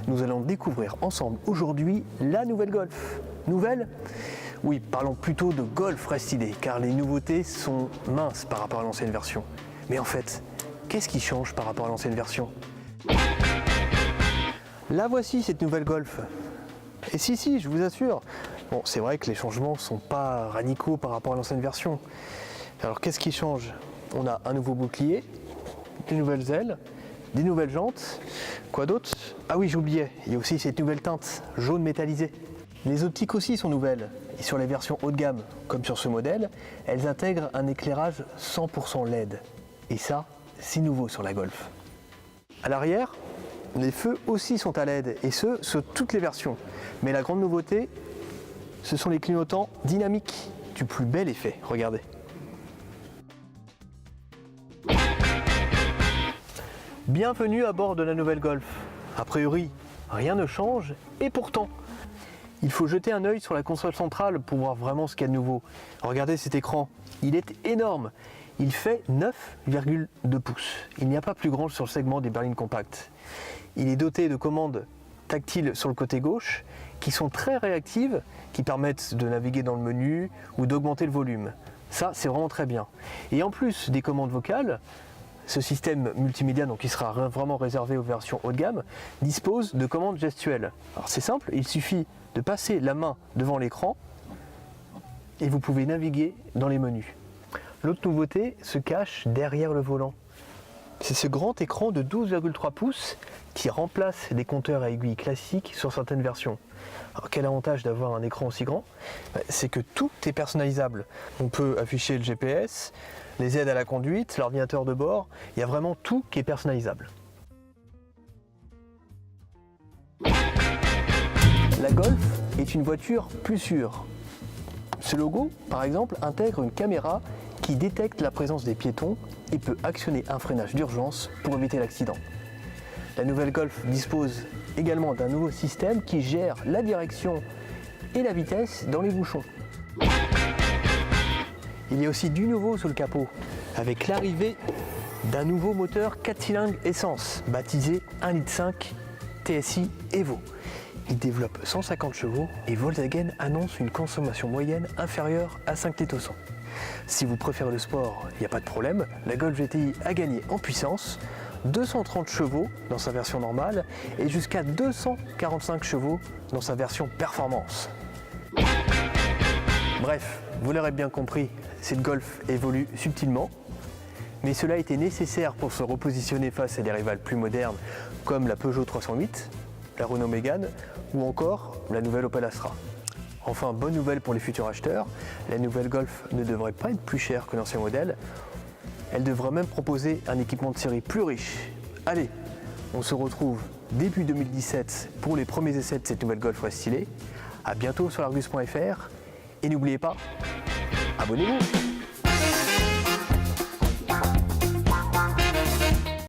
nous allons découvrir ensemble aujourd'hui la nouvelle Golf. Nouvelle ? Oui, parlons plutôt de Golf restylé, car les nouveautés sont minces par rapport à l'ancienne version. Mais en fait, qu'est-ce qui change par rapport à l'ancienne version ? La voici cette nouvelle Golf. Et si, je vous assure. Bon, c'est vrai que les changements ne sont pas radicaux par rapport à l'ancienne version. Alors qu'est-ce qui change ? On a un nouveau bouclier, des nouvelles ailes, des nouvelles jantes. Quoi d'autre ? Ah oui, j'oubliais, il y a aussi cette nouvelle teinte jaune métallisée. Les optiques aussi sont nouvelles. Et sur les versions haut de gamme, comme sur ce modèle, elles intègrent un éclairage 100% LED. Et ça, c'est nouveau sur la Golf. À l'arrière, les feux aussi sont à LED, et ce, sur toutes les versions. Mais la grande nouveauté, ce sont les clignotants dynamiques du plus bel effet. Regardez. Bienvenue à bord de la nouvelle Golf. A priori, rien ne change, et pourtant, il faut jeter un œil sur la console centrale pour voir vraiment ce qu'il y a de nouveau. Regardez cet écran, il est énorme. Il fait 9,2 pouces. Il n'y a pas plus grand sur le segment des berlines compactes. Il est doté de commandes tactiles sur le côté gauche qui sont très réactives, qui permettent de naviguer dans le menu ou d'augmenter le volume. Ça, c'est vraiment très bien. Et en plus des commandes vocales, ce système multimédia, donc qui sera vraiment réservé aux versions haut de gamme, dispose de commandes gestuelles. Alors c'est simple, il suffit de passer la main devant l'écran et vous pouvez naviguer dans les menus. L'autre nouveauté se cache derrière le volant. C'est ce grand écran de 12,3 pouces qui remplace les compteurs à aiguilles classiques sur certaines versions. Alors quel avantage d'avoir un écran aussi grand ? C'est que tout est personnalisable. On peut afficher le GPS, les aides à la conduite, l'ordinateur de bord, il y a vraiment tout qui est personnalisable. La Golf est une voiture plus sûre. Ce logo, par exemple, intègre une caméra qui détecte la présence des piétons et peut actionner un freinage d'urgence pour éviter l'accident. La nouvelle Golf dispose également d'un nouveau système qui gère la direction et la vitesse dans les bouchons. Il y a aussi du nouveau sous le capot, avec l'arrivée d'un nouveau moteur 4 cylindres essence, baptisé 1,5 L TSI Evo. Il développe 150 chevaux et Volkswagen annonce une consommation moyenne inférieure à 5 litres au 100. Si vous préférez le sport, il n'y a pas de problème, la Golf GTI a gagné en puissance, 230 chevaux dans sa version normale et jusqu'à 245 chevaux dans sa version performance. Bref, vous l'aurez bien compris, cette Golf évolue subtilement, mais cela a été nécessaire pour se repositionner face à des rivales plus modernes comme la Peugeot 308, la Renault Mégane ou encore la nouvelle Opel Astra. Enfin, bonne nouvelle pour les futurs acheteurs, la nouvelle Golf ne devrait pas être plus chère que l'ancien modèle. Elle devrait même proposer un équipement de série plus riche. Allez, on se retrouve début 2017 pour les premiers essais de cette nouvelle Golf restylée. A bientôt sur l'Argus.fr et n'oubliez pas, abonnez-vous.